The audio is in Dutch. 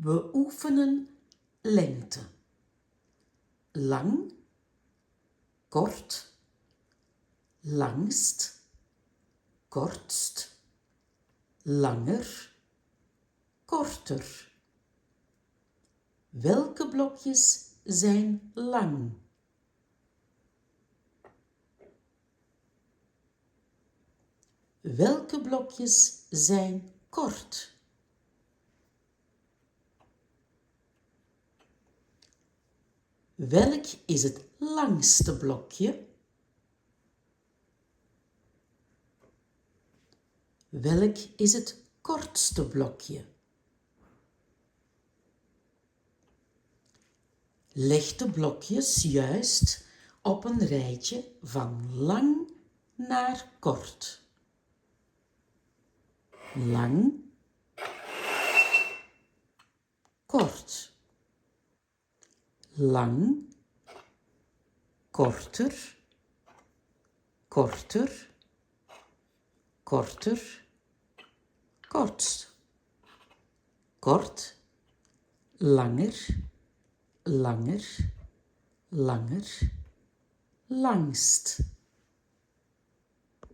We oefenen lengte. Lang, kort, langst, kortst, langer, korter. Welke blokjes zijn lang? Welke blokjes zijn kort? Welk is het langste blokje? Welk is het kortste blokje? Leg de blokjes juist op een rijtje van lang naar kort. Lang, kort. Lang, korter, korter, korter, kortst. Kort, langer, langer, langer, langst.